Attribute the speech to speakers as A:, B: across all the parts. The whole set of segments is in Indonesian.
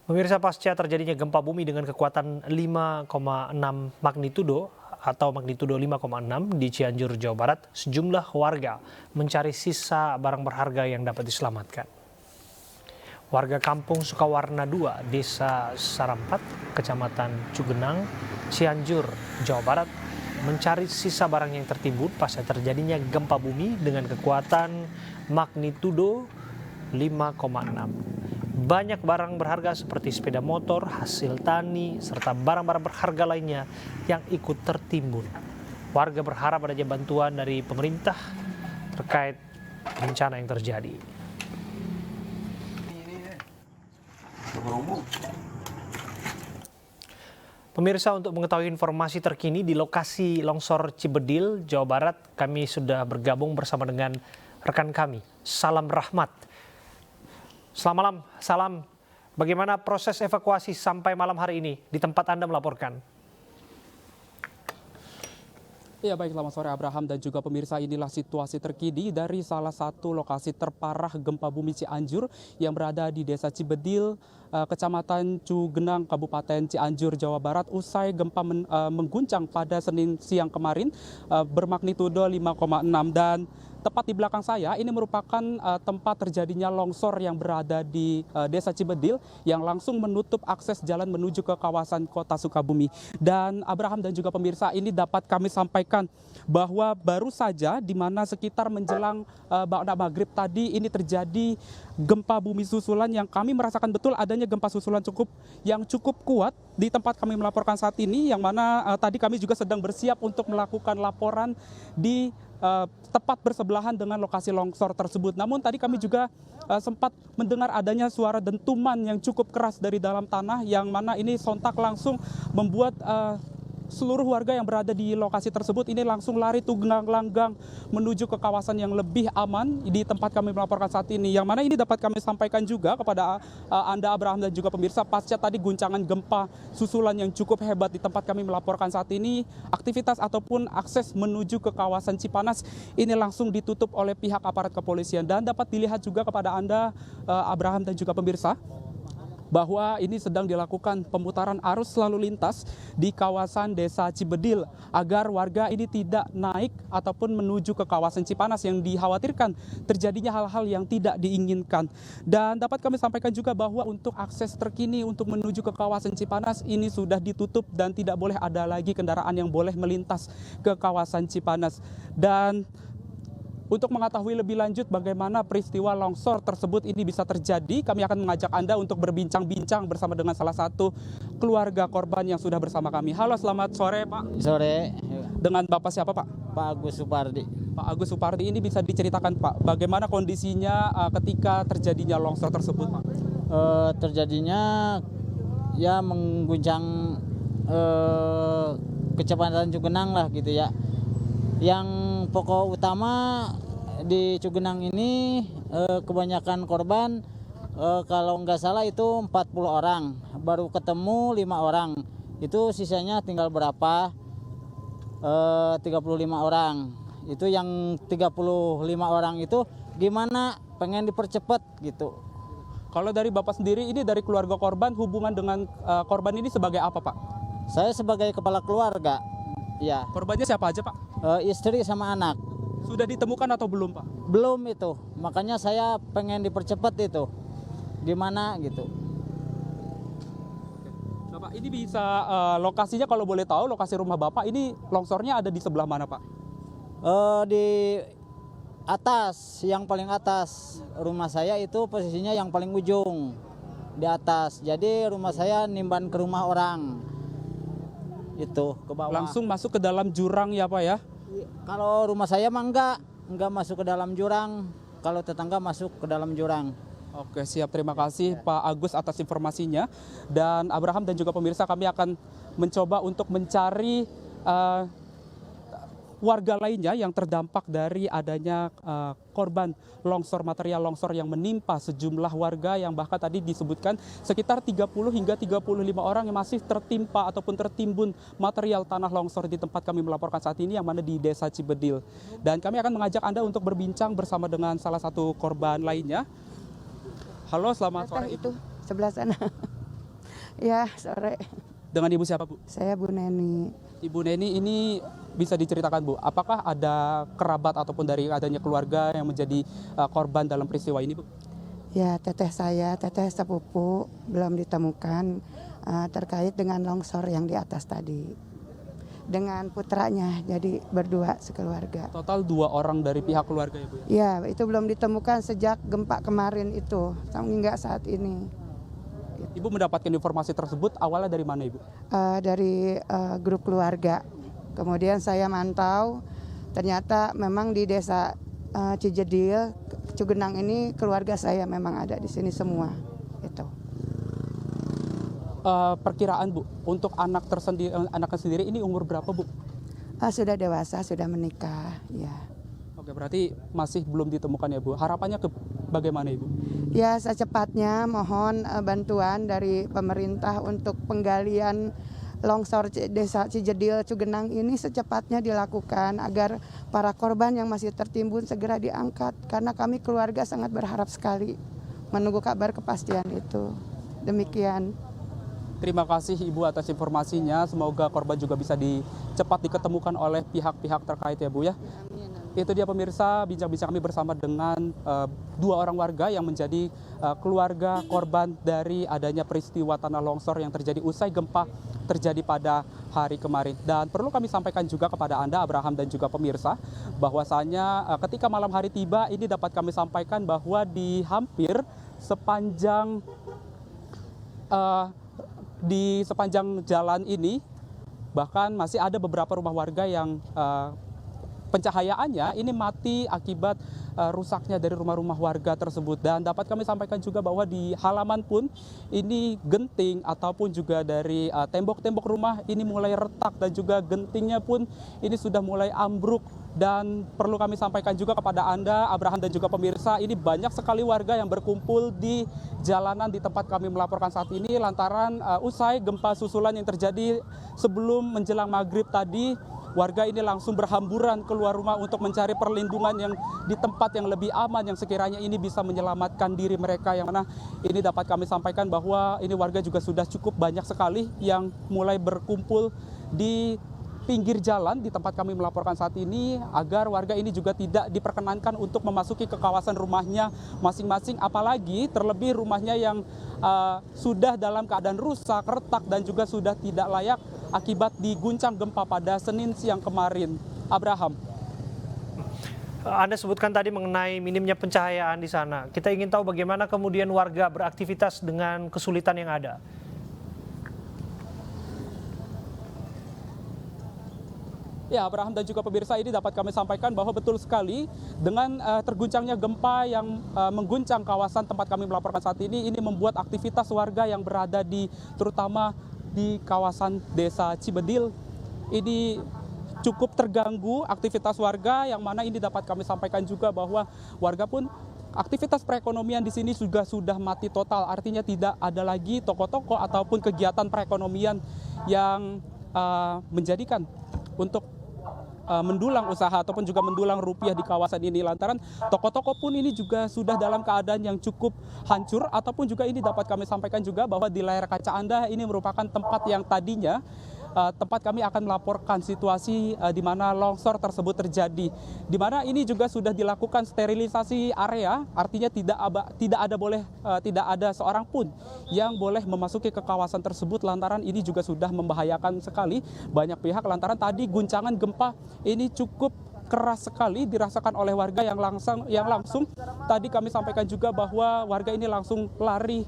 A: Pemirsa, pasca terjadinya gempa bumi dengan kekuatan 5,6 magnitudo atau magnitudo 5,6 di Cianjur, Jawa Barat, sejumlah warga mencari sisa barang berharga yang dapat diselamatkan. Warga Kampung Sukawarna 2, Desa Sarampat, Kecamatan Cugenang, Cianjur, Jawa Barat, mencari sisa barang yang tertimbun pasca terjadinya gempa bumi dengan kekuatan magnitudo 5,6. Banyak barang berharga seperti sepeda motor, hasil tani, serta barang-barang berharga lainnya yang ikut tertimbun. Warga berharap adanya bantuan dari pemerintah terkait bencana yang terjadi. Pemirsa, untuk mengetahui informasi terkini di lokasi longsor Cibedil, Jawa Barat, kami sudah bergabung bersama dengan rekan kami, Salam Rahmat. Selamat malam, Salam. Bagaimana proses evakuasi sampai malam hari ini di tempat Anda melaporkan?
B: Ya, baik, selamat sore Abraham dan juga pemirsa. Inilah situasi terkini dari salah satu lokasi terparah gempa bumi Cianjur yang berada di Desa Cibedil, Kecamatan Cugenang, Kabupaten Cianjur, Jawa Barat. Usai gempa mengguncang pada Senin siang kemarin bermagnitudo 5,6, dan tepat di belakang saya ini merupakan tempat terjadinya longsor yang berada di Desa Cibedil yang langsung menutup akses jalan menuju ke kawasan Kota Sukabumi. Dan Abraham dan juga pemirsa, ini dapat kami sampaikan bahwa baru saja di mana sekitar menjelang maghrib tadi ini terjadi gempa bumi susulan yang kami merasakan betul adanya gempa susulan yang cukup kuat di tempat kami melaporkan saat ini, yang mana tadi kami juga sedang bersiap untuk melakukan laporan di tepat bersebelahan dengan lokasi longsor tersebut. Namun tadi kami juga sempat mendengar adanya suara dentuman yang cukup keras dari dalam tanah, yang mana ini sontak langsung membuat seluruh warga yang berada di lokasi tersebut ini langsung lari tunggang-langgang menuju ke kawasan yang lebih aman di tempat kami melaporkan saat ini. Yang mana ini dapat kami sampaikan juga kepada Anda Abraham dan juga pemirsa, pasca tadi guncangan gempa susulan yang cukup hebat di tempat kami melaporkan saat ini, aktivitas ataupun akses menuju ke kawasan Cipanas ini langsung ditutup oleh pihak aparat kepolisian. Dan dapat dilihat juga kepada Anda Abraham dan juga pemirsa bahwa ini sedang dilakukan pemutaran arus lalu lintas di kawasan Desa Cibedil agar warga ini tidak naik ataupun menuju ke kawasan Cipanas yang dikhawatirkan terjadinya hal-hal yang tidak diinginkan. Dan dapat kami sampaikan juga bahwa untuk akses terkini untuk menuju ke kawasan Cipanas ini sudah ditutup dan tidak boleh ada lagi kendaraan yang boleh melintas ke kawasan Cipanas. Dan untuk mengetahui lebih lanjut bagaimana peristiwa longsor tersebut ini bisa terjadi, kami akan mengajak Anda untuk berbincang-bincang bersama dengan salah satu keluarga korban yang sudah bersama kami. Halo, selamat sore Pak.
C: Sore.
B: Dengan Bapak siapa Pak?
C: Pak Agus Supardi.
B: Pak Agus Supardi, ini bisa diceritakan Pak, bagaimana kondisinya ketika terjadinya longsor tersebut Pak?
C: Terjadinya ya mengguncang Kecamatan Cugenang lah gitu ya. Yang pokok utama di Cugenang ini kebanyakan korban kalau nggak salah itu 40 orang, baru ketemu 5 orang. Itu sisanya tinggal berapa? 35 orang. Itu yang 35 orang itu gimana, pengen dipercepat gitu.
B: Kalau dari Bapak sendiri, ini dari keluarga korban, hubungan dengan korban ini sebagai apa Pak?
C: Saya sebagai kepala keluarga. Ya.
B: Korbannya siapa aja Pak?
C: Istri sama anak.
B: Sudah ditemukan atau belum Pak?
C: Belum itu, makanya saya pengen dipercepat itu. Gimana gitu.
B: Bapak, ini bisa lokasinya kalau boleh tahu, lokasi rumah Bapak ini longsornya ada di sebelah mana Pak?
C: Di atas, yang paling atas. Rumah saya itu posisinya yang paling ujung di atas. Jadi rumah saya nimban ke rumah orang. Itu ke bawah.
B: Langsung masuk ke dalam jurang ya Pak ya?
C: Kalau rumah saya mah enggak masuk ke dalam jurang. Kalau tetangga masuk ke dalam jurang.
B: Oke, siap. Terima kasih Pak Agus atas informasinya. Dan Abraham dan juga pemirsa, kami akan mencoba untuk mencari warga lainnya yang terdampak dari adanya korban longsor, material longsor yang menimpa sejumlah warga yang bahkan tadi disebutkan sekitar 30 hingga 35 orang yang masih tertimpa ataupun tertimbun material tanah longsor di tempat kami melaporkan saat ini, yang mana di Desa Cibedil. Dan kami akan mengajak Anda untuk berbincang bersama dengan salah satu korban lainnya. Halo, selamat sore Ibu.
D: Itu sebelah sana. Ya, sore.
B: Dengan Ibu siapa, Bu?
D: Saya Bu Neni.
B: Ibu Neni, ini bisa diceritakan, Bu, apakah ada kerabat ataupun dari adanya keluarga yang menjadi korban dalam peristiwa ini, Bu?
D: Ya, teteh saya, teteh sepupu belum ditemukan terkait dengan longsor yang di atas tadi. Dengan putranya, jadi berdua sekeluarga.
B: Total 2 orang dari pihak keluarga, ya, Bu?
D: Ya, itu belum ditemukan sejak gempa kemarin itu, hingga saat ini.
B: Ibu mendapatkan informasi tersebut awalnya dari mana, Ibu?
D: Dari grup keluarga. Kemudian saya mantau, ternyata memang di desa Cijedil, Cugenang ini keluarga saya memang ada di sini semua. Itu.
B: Perkiraan, Bu, untuk anaknya sendiri ini umur berapa, Bu?
D: Sudah dewasa, sudah menikah, ya.
B: Oke, berarti masih belum ditemukan, ya, Bu. Harapannya bagaimana, Ibu?
D: Ya, secepatnya mohon bantuan dari pemerintah untuk penggalian longsor desa Cijedil Cugenang ini secepatnya dilakukan agar para korban yang masih tertimbun segera diangkat, karena kami keluarga sangat berharap sekali menunggu kabar kepastian itu. Demikian.
B: Terima kasih, Ibu, atas informasinya. Semoga korban juga bisa cepat diketemukan oleh pihak-pihak terkait, ya, Bu, ya. Itu dia pemirsa bincang-bincang kami bersama dengan 2 orang warga yang menjadi keluarga korban dari adanya peristiwa tanah longsor yang terjadi usai gempa terjadi pada hari kemarin. Dan perlu kami sampaikan juga kepada Anda, Abraham dan juga pemirsa, bahwasanya ketika malam hari tiba, ini dapat kami sampaikan bahwa di hampir sepanjang jalan ini, bahkan masih ada beberapa rumah warga yang pencahayaannya ini mati akibat rusaknya dari rumah-rumah warga tersebut. Dan dapat kami sampaikan juga bahwa di halaman pun ini genting ataupun juga dari tembok-tembok rumah ini mulai retak, dan juga gentingnya pun ini sudah mulai ambruk. Dan perlu kami sampaikan juga kepada Anda, Abraham dan juga pemirsa, ini banyak sekali warga yang berkumpul di jalanan di tempat kami melaporkan saat ini lantaran usai gempa susulan yang terjadi sebelum menjelang maghrib tadi. Warga ini langsung berhamburan keluar rumah untuk mencari perlindungan yang di tempat yang lebih aman, yang sekiranya ini bisa menyelamatkan diri mereka. Yang mana ini dapat kami sampaikan bahwa ini warga juga sudah cukup banyak sekali yang mulai berkumpul di pinggir jalan di tempat kami melaporkan saat ini, agar warga ini juga tidak diperkenankan untuk memasuki ke kawasan rumahnya masing-masing, apalagi terlebih rumahnya yang sudah dalam keadaan rusak, retak, dan juga sudah tidak layak akibat diguncang gempa pada Senin siang kemarin. Abraham.
A: Anda sebutkan tadi mengenai minimnya pencahayaan di sana. Kita ingin tahu bagaimana kemudian warga beraktivitas dengan kesulitan yang ada.
B: Ya, Abraham dan juga pemirsa, ini dapat kami sampaikan bahwa betul sekali dengan terguncangnya gempa yang mengguncang kawasan tempat kami melaporkan saat ini membuat aktivitas warga yang berada terutama di kawasan desa Cibedil ini cukup terganggu aktivitas warga, yang mana ini dapat kami sampaikan juga bahwa warga pun aktivitas perekonomian di sini juga sudah mati total. Artinya tidak ada lagi toko-toko ataupun kegiatan perekonomian yang menjadikan untuk mendulang usaha ataupun juga mendulang rupiah di kawasan ini, lantaran toko-toko pun ini juga sudah dalam keadaan yang cukup hancur. Ataupun juga ini dapat kami sampaikan juga bahwa di layar kaca Anda ini merupakan tempat yang tadinya tempat kami akan melaporkan situasi di mana longsor tersebut terjadi, di mana ini juga sudah dilakukan sterilisasi area, artinya tidak ada seorang pun yang boleh memasuki ke kawasan tersebut, lantaran ini juga sudah membahayakan sekali banyak pihak, lantaran tadi guncangan gempa ini cukup keras sekali dirasakan oleh warga yang langsung tadi kami sampaikan juga bahwa warga ini langsung lari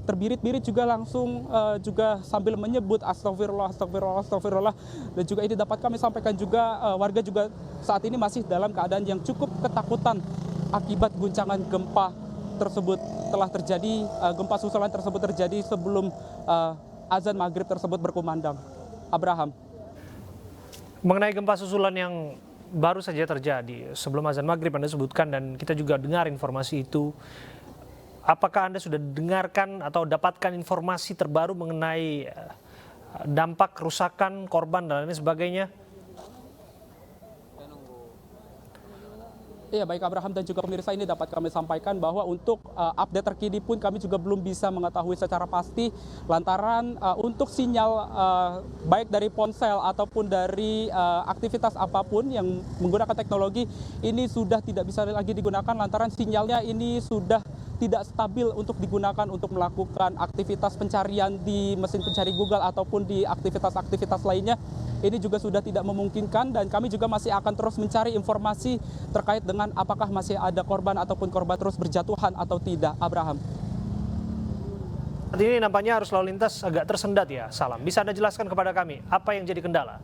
B: terbirit-birit juga langsung juga sambil menyebut astagfirullah, astagfirullah, astagfirullah. Dan juga ini dapat kami sampaikan juga warga juga saat ini masih dalam keadaan yang cukup ketakutan akibat guncangan gempa tersebut telah terjadi, gempa susulan tersebut terjadi sebelum azan maghrib tersebut berkumandang. Abraham.
A: Mengenai gempa susulan yang baru saja terjadi sebelum azan maghrib Anda sebutkan, dan kita juga dengar informasi itu. Apakah Anda sudah dengarkan atau dapatkan informasi terbaru mengenai dampak kerusakan, korban, dan lain sebagainya?
B: Iya, baik Abraham dan juga pemirsa, ini dapat kami sampaikan bahwa untuk update terkini pun kami juga belum bisa mengetahui secara pasti lantaran untuk sinyal baik dari ponsel ataupun dari aktivitas apapun yang menggunakan teknologi ini sudah tidak bisa lagi digunakan lantaran sinyalnya ini sudah tidak stabil untuk digunakan untuk melakukan aktivitas pencarian di mesin pencari Google ataupun di aktivitas-aktivitas lainnya. Ini juga sudah tidak memungkinkan dan kami juga masih akan terus mencari informasi terkait dengan apakah masih ada korban ataupun korban terus berjatuhan atau tidak, Abraham.
A: Saat ini nampaknya arus lalu lintas agak tersendat ya, Salam. Bisa Anda jelaskan kepada kami apa yang jadi kendala?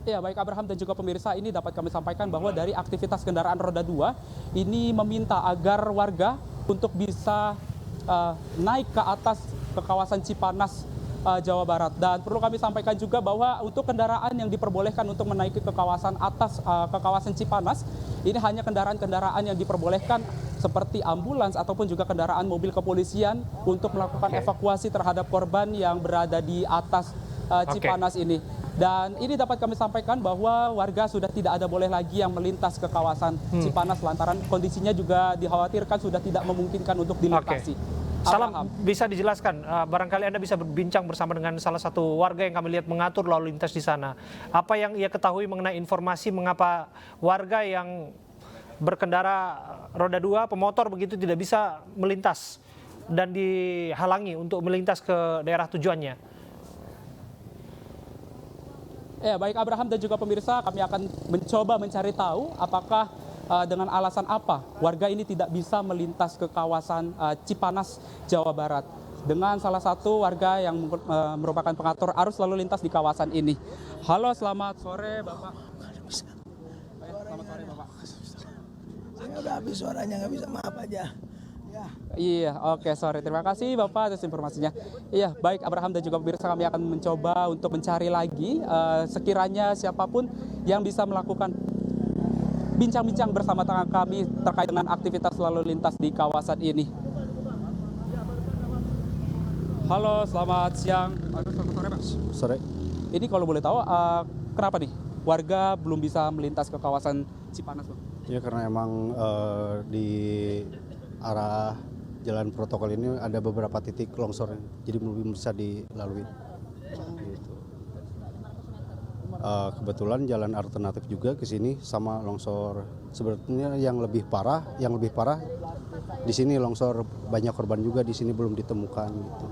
B: Ya, baik Abraham dan juga pemirsa, ini dapat kami sampaikan bahwa dari aktivitas kendaraan roda 2 ini meminta agar warga untuk bisa naik ke atas ke kawasan Cipanas, Jawa Barat. Dan perlu kami sampaikan juga bahwa untuk kendaraan yang diperbolehkan untuk menaiki ke kawasan atas, ke kawasan Cipanas, ini hanya kendaraan-kendaraan yang diperbolehkan seperti ambulans ataupun juga kendaraan mobil kepolisian untuk melakukan evakuasi terhadap korban yang berada di atas Cipanas ini. Dan ini dapat kami sampaikan bahwa warga sudah tidak ada boleh lagi yang melintas ke kawasan Cipanas lantaran kondisinya juga dikhawatirkan sudah tidak memungkinkan untuk dilintasi.
A: Salam, bisa dijelaskan, barangkali Anda bisa berbincang bersama dengan salah satu warga yang kami lihat mengatur lalu lintas di sana. Apa yang ia ketahui mengenai informasi mengapa warga yang berkendara roda 2, pemotor begitu tidak bisa melintas dan dihalangi untuk melintas ke daerah tujuannya?
B: Ya, baik Abraham dan juga pemirsa, kami akan mencoba mencari tahu apakah dengan alasan apa warga ini tidak bisa melintas ke kawasan Cipanas, Jawa Barat. Dengan salah satu warga yang merupakan pengatur arus lalu lintas di kawasan ini. Halo, selamat sore Bapak. Selamat sore Bapak.
E: Saya udah habis suaranya, nggak bisa, maaf aja. Ya.
B: Iya, oke, sore. Terima kasih Bapak atas informasinya. Iya, baik Abraham dan juga pemirsa, kami akan mencoba untuk mencari lagi sekiranya siapapun yang bisa melakukan bincang-bincang bersama kami terkait dengan aktivitas lalu lintas di kawasan ini. Halo, selamat siang. Selamat sore, Pak.
F: Sore.
B: Ini kalau boleh tahu, kenapa nih warga belum bisa melintas ke kawasan Cipanas, Bang?
F: Ya karena emang di arah jalan protokol ini ada beberapa titik longsor, jadi belum bisa dilalui. Gitu. Kebetulan jalan alternatif juga ke sini sama longsor. Sebetulnya yang lebih parah di sini longsor, banyak korban juga di sini belum ditemukan gitu.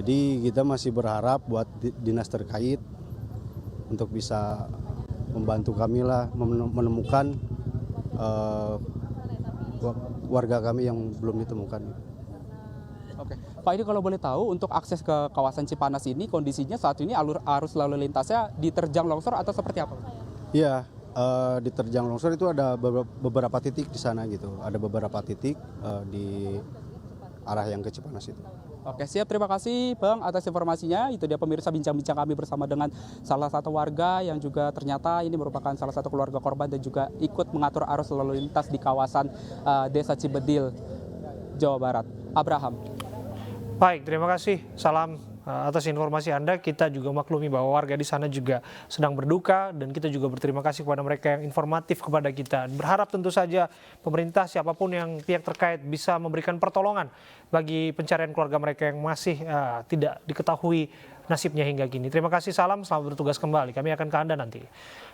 F: Jadi kita masih berharap buat dinas terkait untuk bisa membantu kami lah menemukan warga kami yang belum ditemukan.
B: Oke, Pak, ini kalau boleh tahu untuk akses ke kawasan Cipanas ini kondisinya saat ini arus lalu lintasnya diterjang longsor atau seperti apa?
F: Iya, diterjang longsor itu ada beberapa titik di sana gitu. Ada beberapa titik di arah yang ke Cipanas itu.
B: Oke, siap. Terima kasih Bang atas informasinya. Itu dia pemirsa bincang-bincang kami bersama dengan salah satu warga yang juga ternyata ini merupakan salah satu keluarga korban dan juga ikut mengatur arus lalu lintas di kawasan Desa Cibedil, Jawa Barat. Abraham.
A: Baik, terima kasih. Salam atas informasi Anda. Kita juga maklumi bahwa warga di sana juga sedang berduka dan kita juga berterima kasih kepada mereka yang informatif kepada kita. Berharap tentu saja pemerintah siapapun yang pihak terkait bisa memberikan pertolongan bagi pencarian keluarga mereka yang masih tidak diketahui nasibnya hingga kini. Terima kasih, Salam. Selamat bertugas kembali. Kami akan ke Anda nanti.